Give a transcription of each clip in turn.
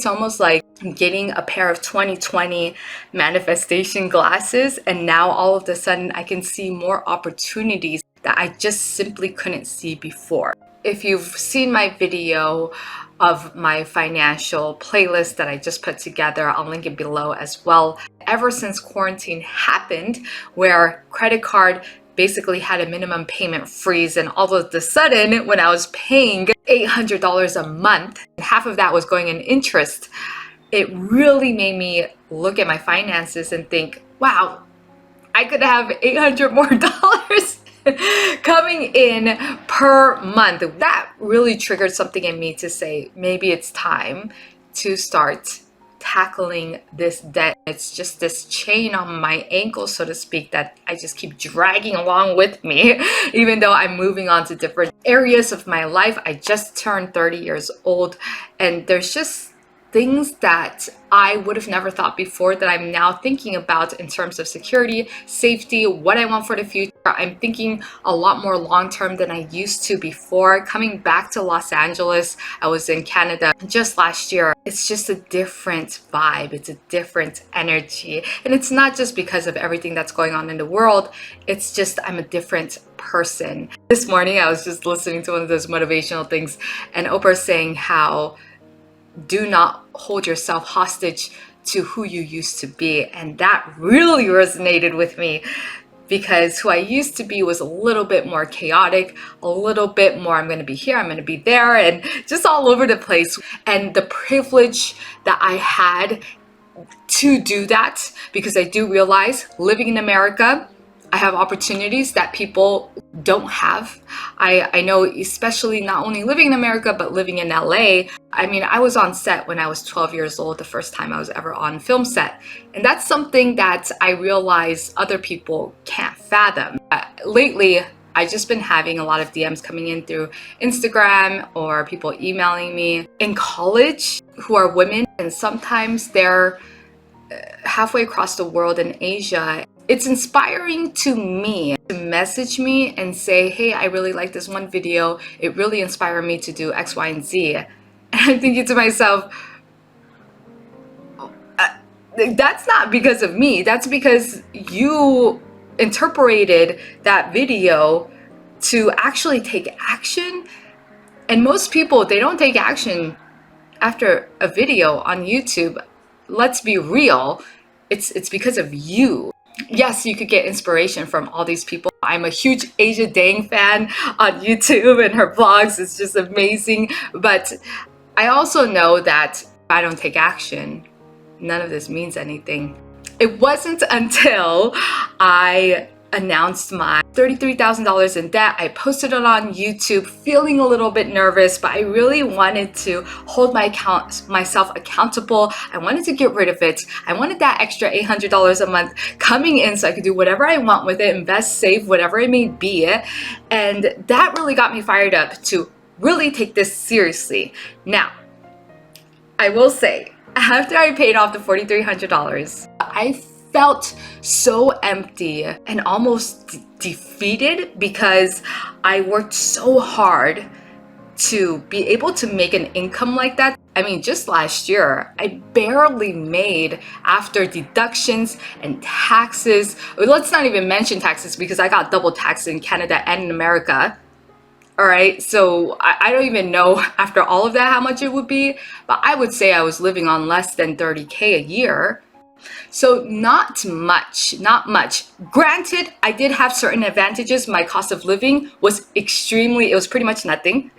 it's almost like getting a pair of 2020 manifestation glasses, and now all of a sudden I can see more opportunities that I just simply couldn't see before. If you've seen my video of my financial playlist that I just put together, I'll link it below as well. Ever since quarantine happened, where credit card basically had a minimum payment freeze, and all of a sudden when I was paying $800 a month, half of that was going in interest, it really made me look at my finances and think, wow, I could have $800 more coming in per month. That really triggered something in me to say, maybe it's time to start tackling this debt. It's just this chain on my ankle, so to speak, that I just keep dragging along with me, even though I'm moving on to different areas of my life. I just turned 30 years old, and there's just things that I would have never thought before that I'm now thinking about in terms of security, safety, what I want for the future. I'm thinking a lot more long-term than I used to before. Coming back to Los Angeles, I was in Canada just last year. It's just a different vibe. It's a different energy. And it's not just because of everything that's going on in the world. It's just I'm a different person. This morning, I was just listening to one of those motivational things, and Oprah's saying how do not hold yourself hostage to who you used to be. And that really resonated with me, because who I used to be was a little bit more chaotic, a little bit more I'm going to be here, I'm going to be there, and just all over the place. And the privilege that I had to do that, because I do realize living in America, I have opportunities that people don't have. I know, especially not only living in America, but living in LA. I mean, I was on set when I was 12 years old, the first time I was ever on film set. And that's something that I realize other people can't fathom. Lately, I've just been having a lot of DMs coming in through Instagram or people emailing me in college who are women, and sometimes they're halfway across the world in Asia. It's inspiring to me to message me and say, hey, I really like this one video. It really inspired me to do X, Y, and Z. And I'm thinking to myself, that's not because of me. That's because you interpreted that video to actually take action. And most people, they don't take action after a video on YouTube. Let's be real. It's because of you. Yes, you could get inspiration from all these people. I'm a huge Asia Dang fan on YouTube, and her vlogs is just amazing. But I also know that if I don't take action, none of this means anything. It wasn't until I announced my $33,000 in debt, I posted it on YouTube, feeling a little bit nervous, but I really wanted to hold myself accountable. I wanted to get rid of it. I wanted that extra $800 a month coming in so I could do whatever I want with it, invest, save, whatever it may be. And that really got me fired up to really take this seriously. Now, I will say, after I paid off the $4,300, I felt so empty and almost defeated, because I worked so hard to be able to make an income like that. I mean, just last year, I barely made, after deductions and taxes. Let's not even mention taxes, because I got double taxed in Canada and in America. All right, so I don't even know after all of that how much it would be, but I would say I was living on less than $30K a year. So not much. Granted, I did have certain advantages. My cost of living was it was pretty much nothing.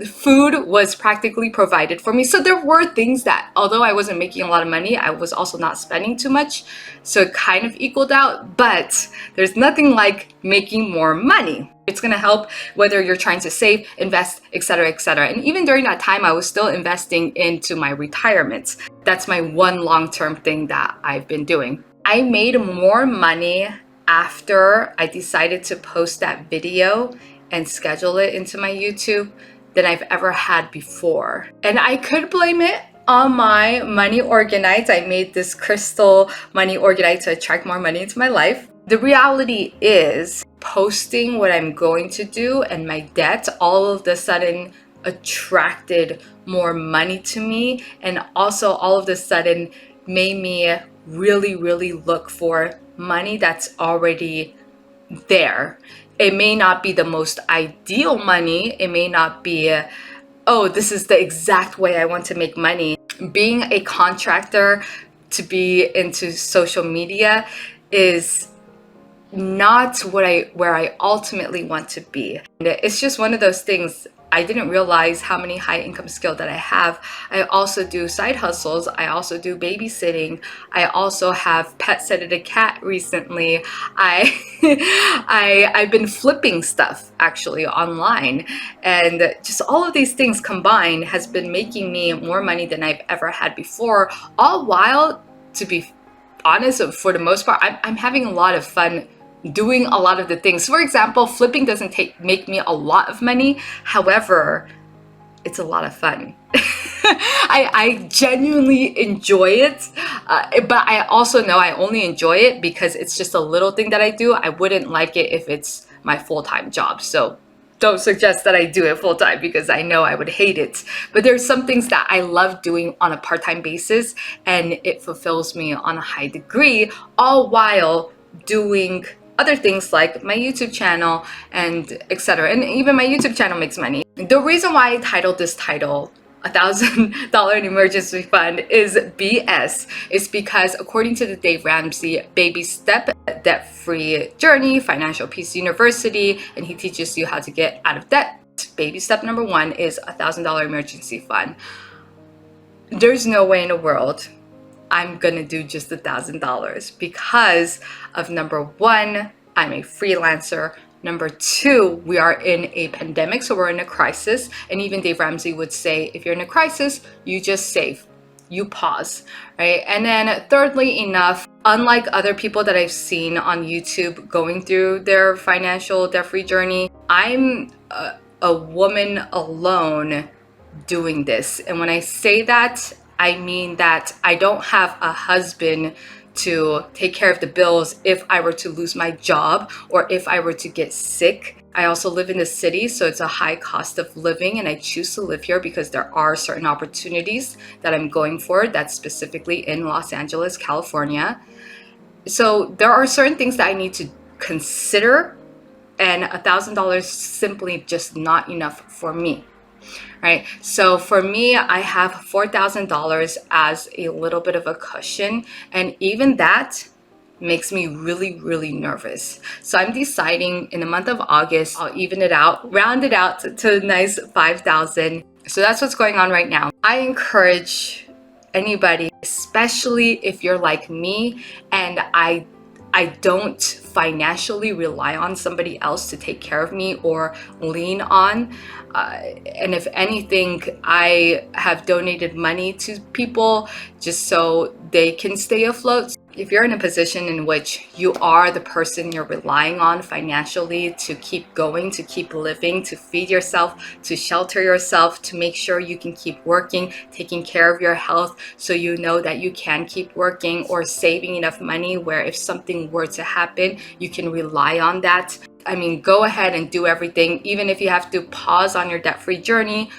Food was practically provided for me. So there were things that, although I wasn't making a lot of money, I was also not spending too much. So it kind of equaled out, but there's nothing like making more money. It's going to help whether you're trying to save, invest, etc., etc. And even during that time, I was still investing into my retirement. That's my one long-term thing that I've been doing. I made more money after I decided to post that video and schedule it into my YouTube than I've ever had before. And I could blame it on my money organite. I made this crystal money organite to attract more money into my life. The reality is, posting what I'm going to do and my debt all of a sudden attracted more money to me, and also all of a sudden made me really, really look for money that's already there. It may not be the most ideal money. It may not be, oh, this is the exact way I want to make money. Being a contractor to be into social media is not where I ultimately want to be. And it's just one of those things. I didn't realize how many high income skills that I have. I also do side hustles. I also do babysitting. I also have pet sitted a cat recently. I've been flipping stuff actually online, and just all of these things combined has been making me more money than I've ever had before. All while, to be honest, for the most part, I'm having a lot of fun doing a lot of the things. For example, flipping doesn't make me a lot of money. However, it's a lot of fun. I genuinely enjoy it, but I also know I only enjoy it because it's just a little thing that I do. I wouldn't like it if it's my full-time job. So don't suggest that I do it full-time because I know I would hate it. But there's some things that I love doing on a part-time basis, and it fulfills me on a high degree, all while doing other things like my YouTube channel and etc. And even my YouTube channel makes money. The reason why I titled this title $1,000 emergency fund is BS is because according to the Dave Ramsey baby step debt-free journey, Financial Peace University, and he teaches you how to get out of debt. Baby step number 1 is $1,000 emergency fund. There's no way in the world I'm gonna do just $1,000 because of number 1, I'm a freelancer. Number 2, we are in a pandemic, so we're in a crisis. And even Dave Ramsey would say, if you're in a crisis, you just save, you pause, right? And then thirdly enough, unlike other people that I've seen on YouTube going through their financial debt-free journey, I'm a woman alone doing this. And when I say that, I mean that I don't have a husband to take care of the bills if I were to lose my job or if I were to get sick. I also live in the city, so it's a high cost of living, and I choose to live here because there are certain opportunities that I'm going for that's specifically in Los Angeles, California. So there are certain things that I need to consider, and $1,000 simply just not enough for me. Right, so for me, I have $4,000 as a little bit of a cushion, and even that makes me really, really nervous. So I'm deciding in the month of August, I'll even it out, round it out to a nice 5,000. So that's what's going on right now. I encourage anybody, especially if you're like me and I don't financially rely on somebody else to take care of me or lean on. And if anything, I have donated money to people just so they can stay afloat. If you're in a position in which you are the person you're relying on financially to keep going, to keep living, to feed yourself, to shelter yourself, to make sure you can keep working, taking care of your health so you know that you can keep working, or saving enough money where if something were to happen, you can rely on that. I mean, go ahead and do everything, even if you have to pause on your debt-free journey.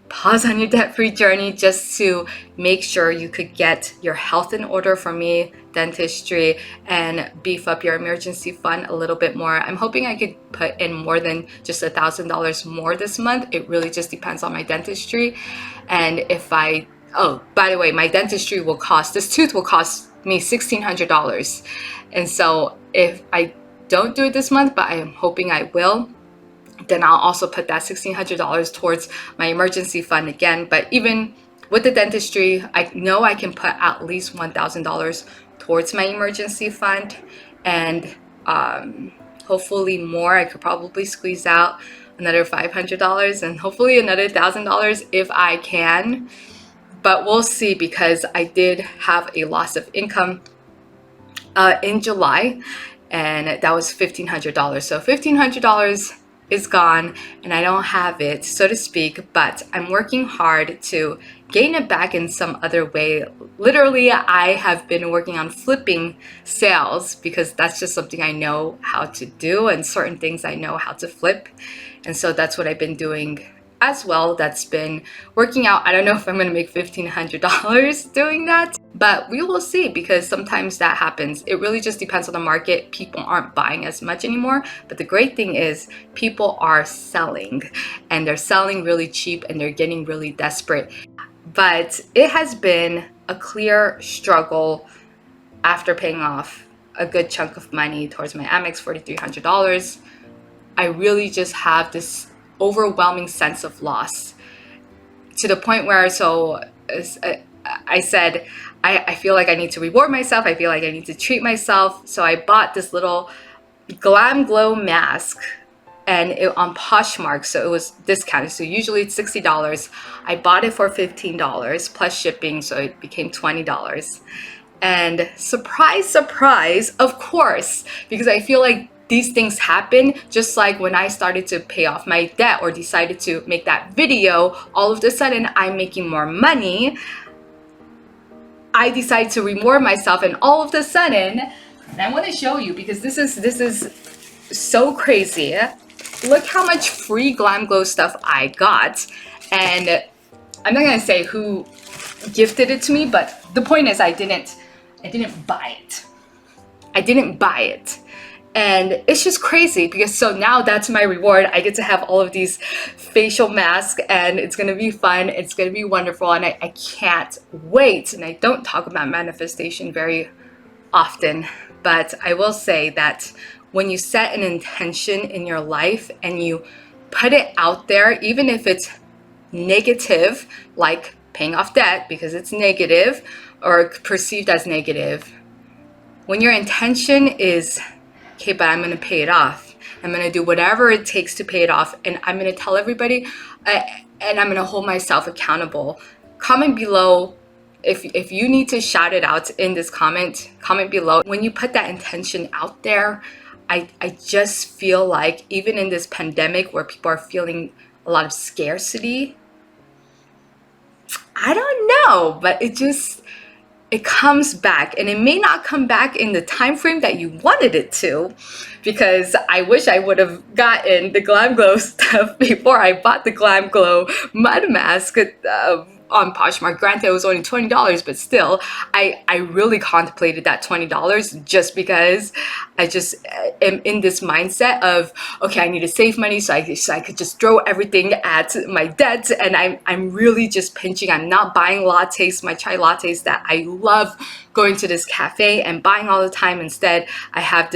Pause on your debt-free journey just to make sure you could get your health in order. For me, dentistry, and beef up your emergency fund a little bit more. I'm hoping I could put in more than just $1,000 more this month. It really just depends on my dentistry. And if oh, by the way, my dentistry will cost, this tooth will cost me $1,600. And so if I don't do it this month, but I am hoping I will, then I'll also put that $1,600 towards my emergency fund again. But even with the dentistry, I know I can put at least $1,000 towards my emergency fund, and hopefully more. I could probably squeeze out another $500 and hopefully another $1,000 if I can. But we'll see, because I did have a loss of income in July, and that was $1,500. So $1,500 is gone and I don't have it, so to speak, but I'm working hard to gain it back in some other way. Literally, I have been working on flipping sales because that's just something I know how to do, and certain things I know how to flip. And so that's what I've been doing as well that's been working out. I don't know if I'm going to make $1,500 doing that, but we will see, because sometimes that happens. It really just depends on the market. People aren't buying as much anymore, but the great thing is people are selling, and they're selling really cheap, and they're getting really desperate. But it has been a clear struggle after paying off a good chunk of money towards my Amex, $4,300. I really just have this overwhelming sense of loss, to the point where, I said, I feel like I need to reward myself. I feel like I need to treat myself. So I bought this little Glam Glow mask, and on Poshmark, so it was discounted. So usually it's $60. I bought it for $15 plus shipping, so it became $20. And surprise, surprise, of course, because I feel like these things happen just like when I started to pay off my debt or decided to make that video, all of a sudden I'm making more money. I decided to reward myself, and all of a sudden, and I want to show you because this is so crazy. Look how much free Glam Glow stuff I got. And I'm not gonna say who gifted it to me, but the point is I didn't buy it. I didn't buy it. And it's just crazy, because so now that's my reward. I get to have all of these facial masks, and it's gonna be fun. It's gonna be wonderful, and I can't wait. And I don't talk about manifestation very often, but I will say that when you set an intention in your life and you put it out there, even if it's negative, like paying off debt because it's negative or perceived as negative, when your intention is, okay, but I'm going to pay it off. I'm going to do whatever it takes to pay it off, and I'm going to tell everybody, and I'm going to hold myself accountable. Comment below if you need to shout it out in this comment below. When you put that intention out there, I just feel like even in this pandemic where people are feeling a lot of scarcity, I don't know, but it comes back, and it may not come back in the time frame that you wanted it to, because I wish I would have gotten the Glam Glow stuff before I bought the Glam Glow mud mask on Poshmark. Granted, it was only $20, but still, I really contemplated that $20 just because I just am in this mindset of, okay, I need to save money so I could just throw everything at my debt, and I'm really just pinching. I'm not buying lattes, my chai lattes that I love going to this cafe and buying all the time. Instead, I have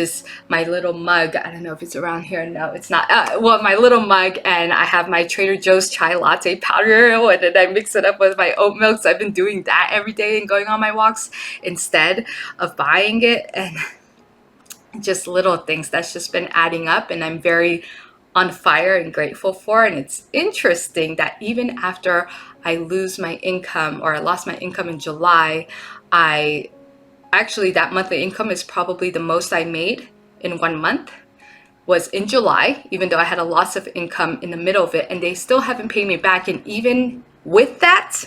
my little mug. I don't know if it's around here. No, it's not. Well, my little mug, and I have my Trader Joe's chai latte powder, and then I mix it up with my oat milk. So I've been doing that every day and going on my walks instead of buying it. And just little things that's just been adding up, and I'm very on fire and grateful for. And it's interesting that even after I lose my income, or I lost my income in July, that monthly income is probably the most I made in 1 month was in July, even though I had a loss of income in the middle of it, and they still haven't paid me back. And even with that,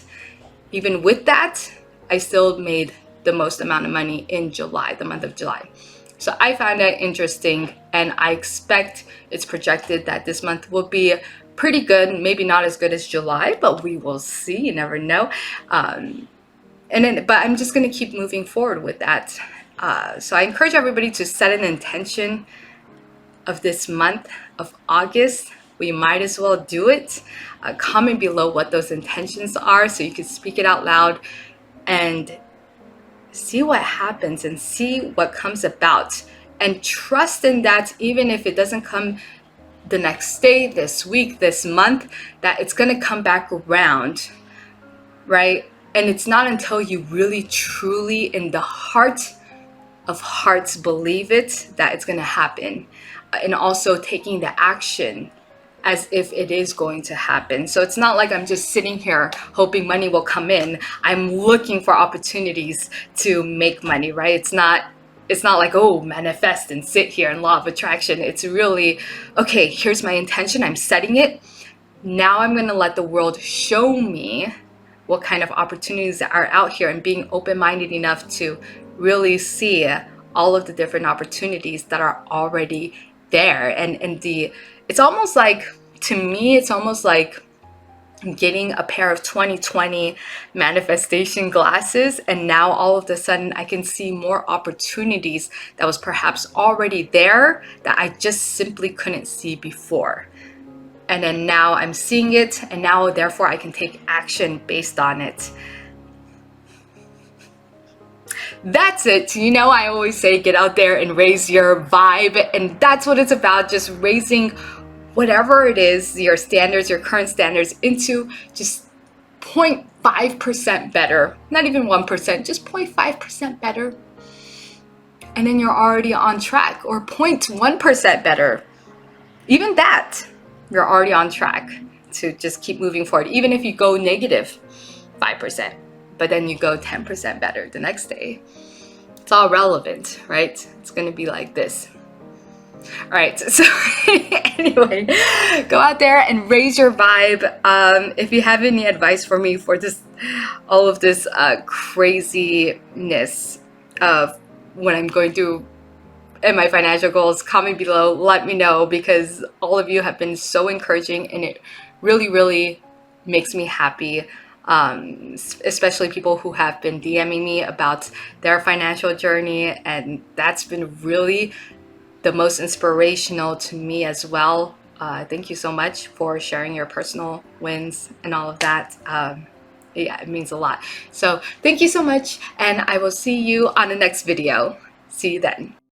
I still made the most amount of money in July, the month of July. So I found that interesting, and I expect it's projected that this month will be pretty good. Maybe not as good as July, but we will see. You never know. But I'm just going to keep moving forward with that. So I encourage everybody to set an intention of this month of August. We might as well do it. Comment below what those intentions are so you can speak it out loud and see what happens and see what comes about, and trust in that even if it doesn't come the next day, this week, this month, that it's going to come back around, right? And it's not until you really truly in the heart of hearts believe it that it's going to happen, and also taking the action as if it is going to happen. So it's not like I'm just sitting here hoping money will come in. I'm looking for opportunities to make money, right? It's not like, oh, manifest and sit here in law of attraction. It's really, okay, here's my intention. I'm setting it. Now I'm going to let the world show me what kind of opportunities are out here, and being open-minded enough to really see all of the different opportunities that are already there. And it's almost like, to me, it's almost like getting a pair of 2020 manifestation glasses, and now all of a sudden I can see more opportunities that was perhaps already there that I just simply couldn't see before. And then now I'm seeing it, and now therefore I can take action based on it. That's it. You know, I always say get out there and raise your vibe, and that's what it's about, just raising whatever it is, your standards, your current standards, into just 0.5% better. Not even 1%, just 0.5% better. And then you're already on track. Or 0.1% better. Even that, you're already on track to just keep moving forward. Even if you go negative 5%, but then you go 10% better the next day. It's all relevant, right? It's going to be like this. All right, so anyway, go out there and raise your vibe. If you have any advice for me for this, all of this craziness of when I'm going through and my financial goals, comment below, let me know, because all of you have been so encouraging, and it really, really makes me happy. Especially people who have been DMing me about their financial journey, and that's been really the most inspirational to me as well. Thank you so much for sharing your personal wins and all of that. Yeah, it means a lot. So thank you so much, and I will see you on the next video. See you then.